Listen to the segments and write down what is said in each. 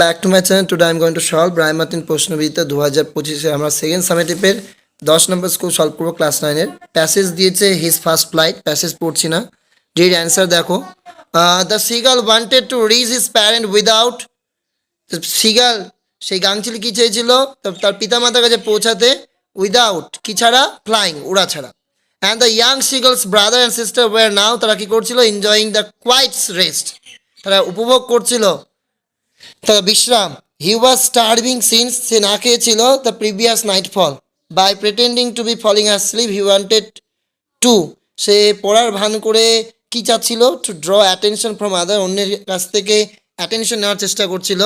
back to my channel. Today I am going to solve Brahmatin প্রশ্নবিদ্যা 2025 আমরা second সামেটিভের 10 নম্বর school solve করব class 9 এর passage দিয়েছে his first flight passage পড়ছি না read answer দেখো the seagull wanted to reach his parent without seagull সেই গাংচিল কি চেয়েছিল তার পিতামাতার কাছে পৌঁছাতে উইদাউট কি ছাড়া ফ্লাইং উড়া ছাড়া and the young seagull's brother and sister were now তারা কি করছিল enjoying the quiet rest তারা উপভোগ করছিল তারা বিশ্রাম he was starving since সে না খেয়েছিল the previous nightfall by pretending to be falling asleep he wanted to সে পড়ার ভান করে কি চাচ্ছিল to draw attention from other অন্যের কাছ থেকে attention নেওয়ার চেষ্টা করছিল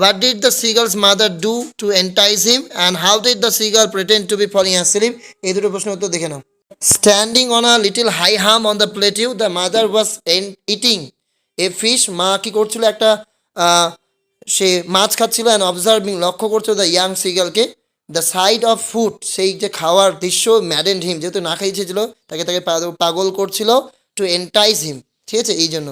what did the seagull's mother do to entice him and how did the seagull pretend to be falling asleep এই দুটো প্রশ্নের উত্তর দেখে নাও standing on a little high hump on the plateau the mother was eating a fish মা কি করছিল একটা সে মাছ খাচ্ছিল অ্যান্ড অবজার্ভিং লক্ষ্য করছিল দ্য ইয়াং সিগালকে দ্য সাইড অফ ফুড সেই যে খাওয়ার দৃশ্য ম্যাডেন্ড হিম যেহেতু না খাইয়েছিল তাকে পাগল করছিল টু এন্টাইজ হিম ঠিক আছে এই জন্য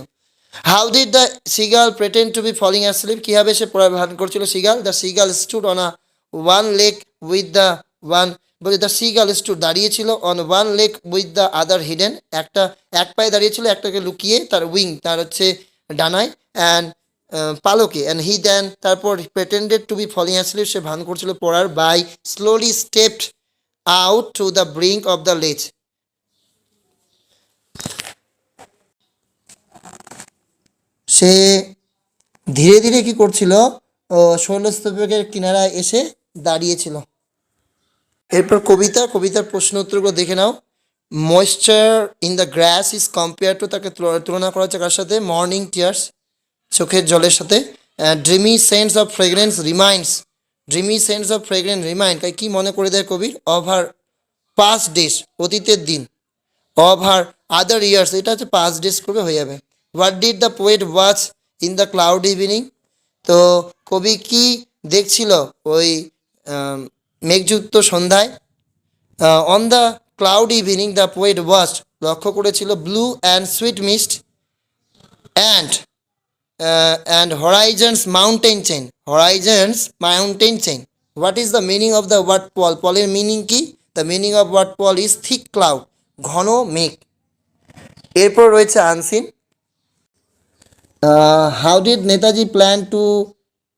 how did the seagull pretend to be falling asleep কীভাবে সে পড়ার ভান করছিল seagull the seagull stood on a one leg with the one বলে দ্য সিগাল স্টুড দাঁড়িয়েছিল on one leg with the other hidden এক পায়ে দাঁড়িয়েছিল একটাকে লুকিয়ে তার উইং তার হচ্ছে ডানায় অ্যান্ড পালকে অ্যান্ড হি দেন তারপর pretended to be falling asleep সে ভান করছিল পড়ার by slowly stepped out to the brink of the ledge সে ধীরে ধীরে কি করছিল শৈলস্তূপের কিনারায় এসে দাঁড়িয়েছিল এরপর কবিতার প্রশ্ন উত্তরগুলো দেখে নাও moisture in the grass is compare to তাকে তুলনা করা হচ্ছে কার সাথে মর্নিং টিয়ার্স চোখের জলের সাথে dreamy sense of fragrance remind কি মনে করে দেয় কবির অফ হার পাস্ট ডেজ অতীতের দিন অফ হার আদার ইয়ার্স এটা হচ্ছে পাস্ট ডেজ করবে হয়ে যাবে what did the poet watch in the cloud evening তো কবি কি দেখছিল ওই মেঘযুক্ত সন্ধ্যায় on the cloud evening the poet watch লক্ষ্য করেছিল blue and sweet mist and horizons mountain chain what is the meaning of the word pall পলের meaning কি the meaning of word pall is thick cloud ঘন মেঘ এরপর রয়েছে unseen how did Netaji plan to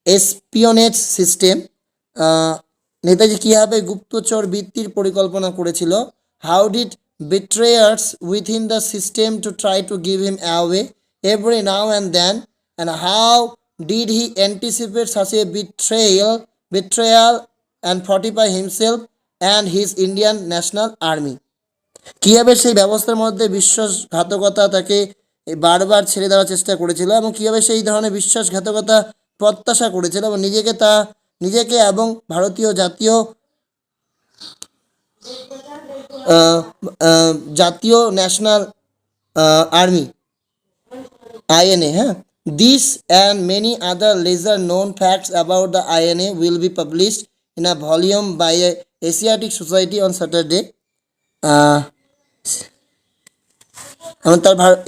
espionage system Netaji কিভাবে গুপ্তচর বৃত্তির পরিকল্পনা করেছিল how did betrayers within the system to try to give him away every now and then and how did he anticipate such a betrayal and fortify himself and his Indian National Army কীভাবে সেই ব্যবস্থার মধ্যে বিশ্বাসঘাতকতা তাকে বারবার ছেড়ে দেওয়ার চেষ্টা করেছিল এবং কীভাবে সেই ধরনের বিশ্বাসঘাতকতা প্রত্যাশা করেছিল এবং নিজেকে এবং ভারতীয় জাতীয় ন্যাশনাল আর্মি INA হ্যাঁ This and many other lesser known facts about the INA will be published in a volume by a Asiatic Society on Saturday.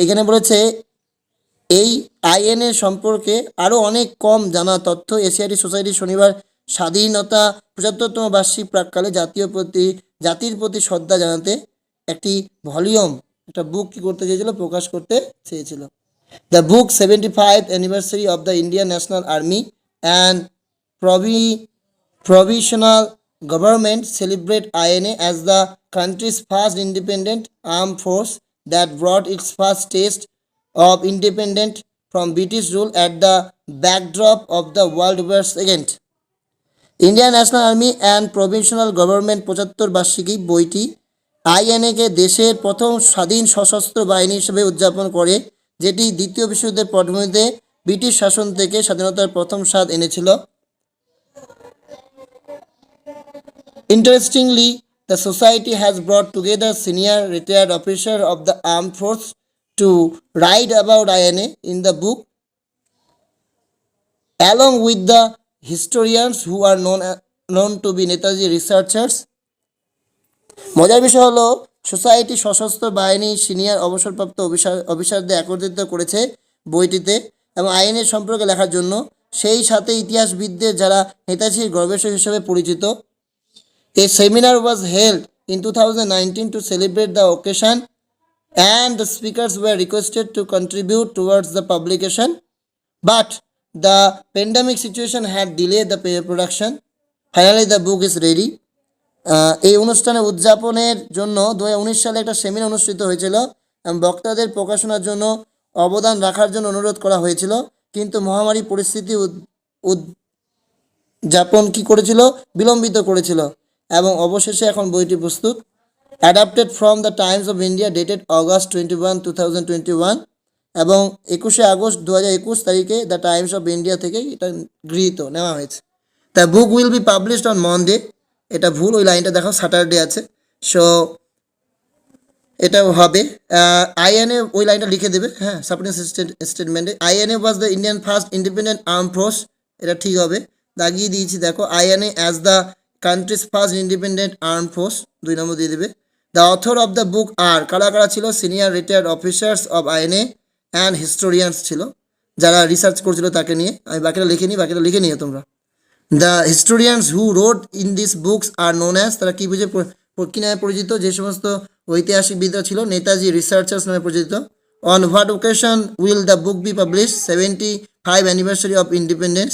এখানে বলেছে এই INA সম্পর্কে আরও অনেক কম জানা তথ্য এশিয়াটিক সোসাইটি শনিবার স্বাধীনতা 75তম বার্ষিক প্রাক্কালে জাতির প্রতি শ্রদ্ধা জানাতে একটি ভলিউম একটা বুক কি করতে চেয়েছিল প্রকাশ করতে চেয়েছিল The book 75th anniversary of the Indian National Army and provisional government celebrate INA as the country's first independent armed force that brought its first taste of independence from British rule at the backdrop of the World War II. Indian National Army and Provisional Government 75 বার্ষিকী বইটি INA-কে দেশের প্রথম স্বাধীন সশস্ত্র বাহিনী হিসেবে উদযাপন করে যেটি দ্বিতীয় বিশ্বযুদ্ধের পটভূমিতে ব্রিটিশ শাসন থেকে স্বাধীনতার প্রথম স্বাদ এনেছিল Interestingly, the society has brought together senior retired officers of the armed force to write about INA in the book, along with the historians who are known to be Netaji researchers. মজার বিষয় হলো society সশস্ত্র বাহিনী senior অবসরপ্রাপ্ত অফিসারদের একত্রিত করেছে বইটিতে এবং আইনের সম্পর্কে লেখার জন্য সেই সাথে ইতিহাসবিদদের যারা নেতাজির গবেষক হিসেবে পরিচিত। A seminar was held in 2019 to celebrate the occasion, and the speakers were requested to contribute towards the publication, but the pandemic situation had delayed the production. Finally, the book is ready. এই অনুষ্ঠানে উদযাপনের জন্য 2019 সালে একটা seminar অনুষ্ঠিত হয়েছিল এবং বক্তাদের প্রকাশনার জন্য অবদান রাখার জন্য অনুরোধ করা হয়েছিল, কিন্তু মহামারী পরিস্থিতি উদযাপন কি করেছিল, বিলম্বিত করেছিল এবং অবশেষে এখন বইটি প্রস্তুত। Adapted from the Times of India, dated August 21, 2021, এবং 21শে আগস্ট 2021 তারিখে দ্য টাইমস অফ ইন্ডিয়া থেকে এটা গৃহীত নেওয়া হয়েছে। The book will be published on Monday, এটা ভুল, ওই লাইনটা দেখো স্যাটারডে আছে, সো এটাও হবে। আইএনএ ওই লাইনটা লিখে দেবে, হ্যাঁ, সাপোর্টিং স্টেটমেন্টে INA was the Indian first independent arm force, এটা ঠিক হবে, দাগিয়ে দিয়েছি দেখো, INA as the country's first independent arm force, 2 নম্বর দিয়ে দেবে। The author of the book আর কারা কারা ছিল, senior retired officers of INA and historians ছিল, যারা রিসার্চ করছিল তাকে নিয়ে, আমি বাকিটা লিখে নিই, বাকিটা লিখে নিও তোমরা। The historians who wrote in this books are known as, তারা কী বুঝে কী নামে পরিচিত, যে সমস্ত ঐতিহাসিকবিদরা ছিল নেতাজি রিসার্চার্স নামে পরিচিত। On what occasion will the book be publish, 75 anniversary of independence.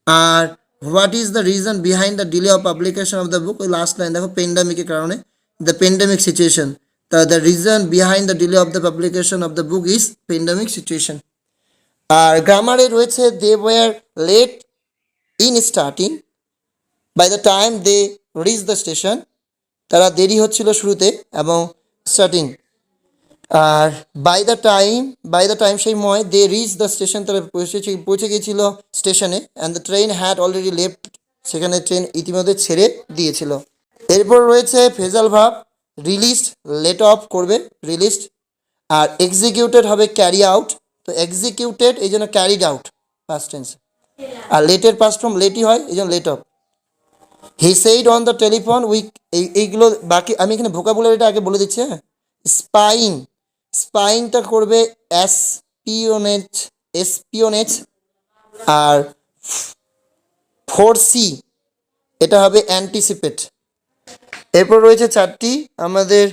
আর what is the reason behind the delay of publication of the book, ওই লাস্ট লাইন দেখো, পেন্ডামিকের কারণে, the pandemic situation, the reason behind the delay of the publication of the book is pandemic situation. আর গ্রামারে রয়েছে they were late in starting, by the time they reach the station, তারা দেরি হচ্ছিল শুরুতে এবং স্টার্টিং। আর বাই দ্য টাইম সেই সময় দে রিচ দ্য স্টেশন, তারা পৌঁছে গিয়েছিল স্টেশনে, and the train had already left, সেখানে ট্রেন ইতিমধ্যে ছেড়ে দিয়েছিল। এরপর রয়েছে phrasal verb, released, let off করবে, রিলিজড। আর এক্সিকিউটেড হবে ক্যারি আউট, তো এক্সিকিউটেড এই জন্য ক্যারিড আউট পাস্ট টেন্স, আর লেটের পাস্ট ফর্ম লেটই হয়, এই জন্য let off. He said on the telephone, এইগুলো বাকি আমি এখানে ভোকাবুলারিটা আগে বলে দিচ্ছি, হ্যাঁ। স্পাইংটা করবে এসপিওনেজ, আর ফোরসি এটা হবে অ্যান্টিসিপেট। এরপর রয়েছে 4টি আমাদের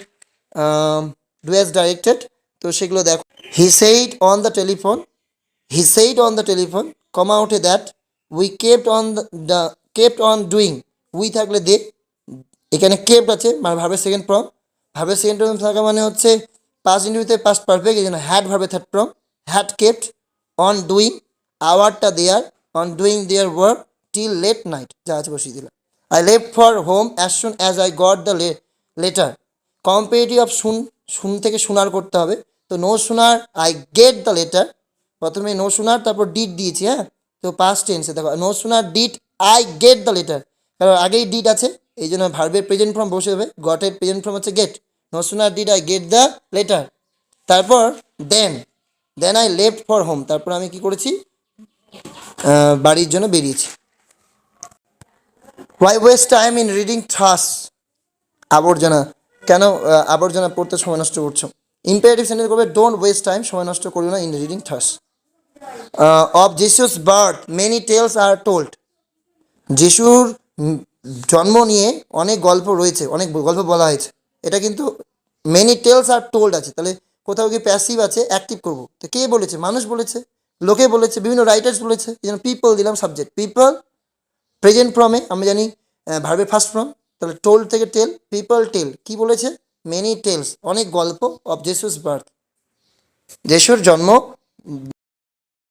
ডুয়েস ডাইরেক্টেড, তো সেগুলো দেখো। He said on the telephone, comma উঠে that, we kept on doing, we থাকলে দে, এখানে কেপ্ট আছে মানে ভার্বের সেকেন্ড ফর্ম, ভার্বের সেকেন্ড ফর্ম থাকা মানে হচ্ছে পাস্ট ইন্ডিভিতে পাস্ট পারফেক্ট, এই জন্য হ্যাড ভার্বের third form, had kept on doing, আওয়ারটা their, on doing their work till late night, যা আছে বসিয়ে দিলাম। I left for home as soon as I got the letter, comparative of soon থেকে শোনার করতে হবে, তো no sooner I get the letter, প্রথমে নো শোনার তারপর ডিড দিয়েছি, হ্যাঁ, তো পাস্ট টেন্সে দেখো, no sooner did I get the letter, কারণ আগেই ডিড আছে এই জন্য ভার্বের প্রেজেন্ট ফর্ম বসে হবে, গটের প্রেজেন্ট ফর্ম হচ্ছে get, no sooner did I get the letter. তারপর then I left for home, তারপর আমি কি করেছি, বাড়ির জন্য বেরিয়েছি। Why waste time in reading trash, আবর্জনা, কেন আবর্জনা পড়তে সময় নষ্ট করছো, ইম্পারেটিভ সেন্টেন্স করবে ডোন্ট ওয়েস্ট টাইম, সময় নষ্ট করবে না in reading trash. Of Jesus birth many tales are told, যিশুর জন্ম নিয়ে অনেক গল্প রয়েছে, অনেক গল্প বলা হয়েছে, এটা কিন্তু মেনি টেলস আর টোল্ড আছে, তাহলে কোথাও কি প্যাসিভ আছে, অ্যাক্টিভ করবো, তো কে বলেছে, মানুষ বলেছে, লোকে বলেছে, বিভিন্ন রাইটার্স বলেছে, এই জন্য পিপল দিলাম সাবজেক্ট, পিপল প্রেজেন্ট ফর্মে আমরা জানি ভার্বের ফার্স্ট ফর্ম, তাহলে টোল্ড থেকে টেল, পিপল টেল, কি বলেছে, মেনি টেলস, অনেক গল্প, অফ জেসুস বার্থ, যিশুর জন্ম